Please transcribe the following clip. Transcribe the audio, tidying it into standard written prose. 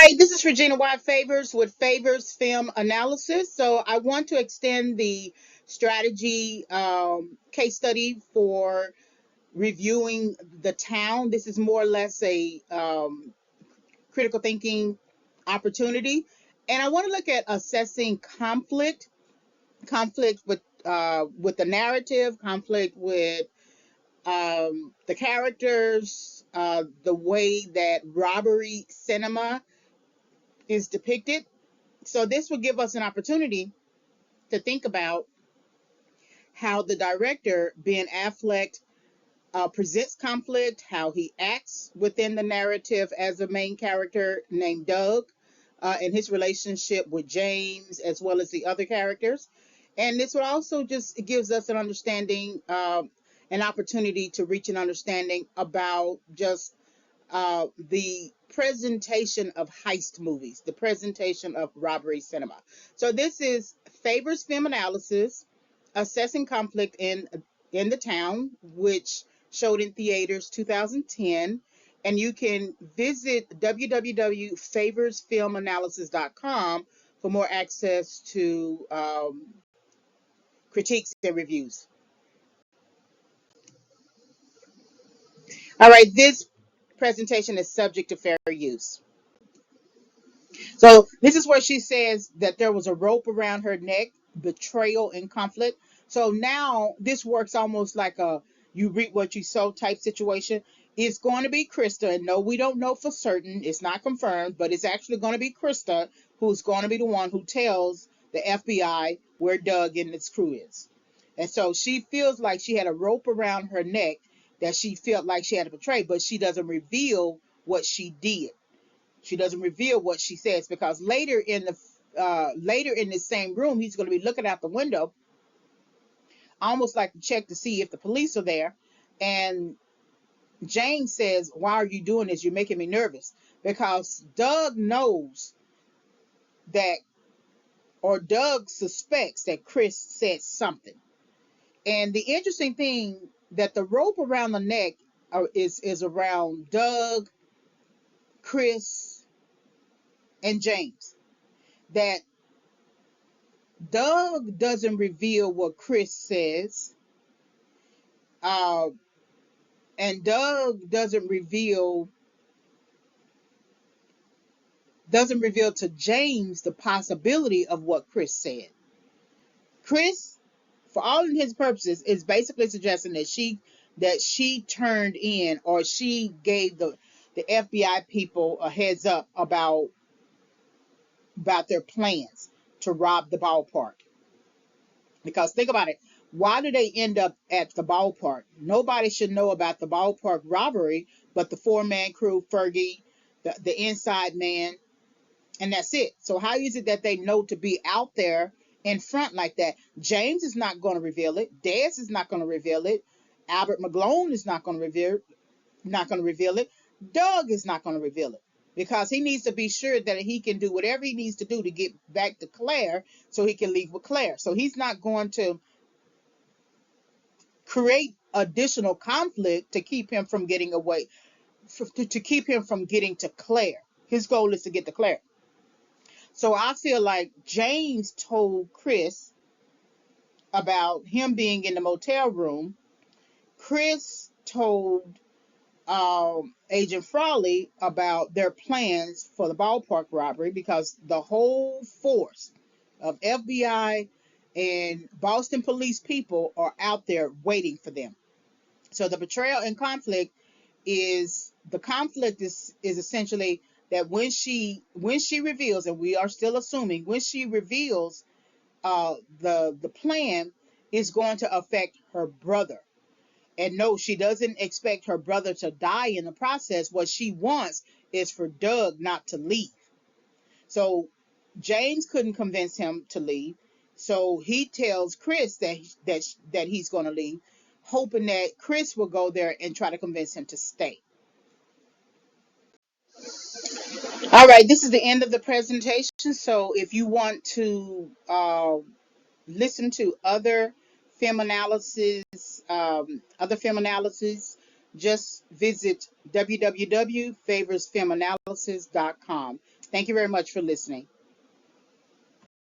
Hi, this is Regina White Favors with Favors Film Analysis. So I want to extend the strategy case study for reviewing the town. This is more or less a critical thinking opportunity. And I want to look at assessing conflict with the narrative, conflict with the characters, the way that robbery cinema is depicted. So this will give us an opportunity to think about how the director, Ben Affleck, presents conflict, how he acts within the narrative as a main character named Doug, and his relationship with James, as well as the other characters. And this will also just gives us an understanding, an opportunity to reach an understanding about just the presentation of heist movies, the presentation of robbery cinema. So this is Favors Film Analysis, assessing conflict in the town, which showed in theaters 2010. And you can visit www.favorsfilmanalysis.com for more access to critiques and reviews. All right, this presentation is subject to fair use. So this is where she says that there was a rope around her neck, betrayal and conflict. So now this works almost like a you reap what you sow type situation. It's going to be Krista, and no, we don't know for certain. It's not confirmed, but it's actually going to be Krista who's going to be the one who tells the FBI where Doug and his crew is. And so she feels like she had a rope around her neck that she felt like she had to betray, but she doesn't reveal what she did. She doesn't reveal what she says because later in the same room, he's going to be looking out the window, almost like to check to see if the police are there. And James says, "Why are you doing this? You're making me nervous." Because Doug knows that, or Doug suspects that Chris said something. And the interesting thing that the rope around the neck is around Doug, Chris, and James. That Doug doesn't reveal what Chris says, uh, and Doug doesn't reveal to James the possibility of what Chris said. Chris, for all of his purposes, is basically suggesting that she turned in, or she gave the FBI people a heads up about their plans to rob the ballpark. Because think about it. Why do they end up at the ballpark? Nobody should know about the ballpark robbery but the four-man crew, Fergie, the inside man, and that's it. So how is it that they know to be out there in front like that? James is not going to reveal it. Dez is not going to reveal it. Albert McGlone is not going to reveal it. Doug is not going to reveal it. Because he needs to be sure that he can do whatever he needs to do to get back to Claire so he can leave with Claire. So he's not going to create additional conflict to keep him from getting away, to keep him from getting to Claire. His goal is to get to Claire. So I feel like James told Chris about him being in the motel room. Chris told Agent Frawley about their plans for the ballpark robbery because the whole force of FBI and Boston police people are out there waiting for them. So the betrayal and conflict is essentially that when she reveals, and we are still assuming when she reveals the plan is going to affect her brother. And no, she doesn't expect her brother to die in the process. What she wants is for Doug not to leave. So James couldn't convince him to leave. So he tells Chris that he's going to leave, hoping that Chris will go there and try to convince him to stay. All right, this is the end of the presentation. So if you want to listen to other film analysis, just visit www.favorsfilmanalysis.com. Thank you very much for listening.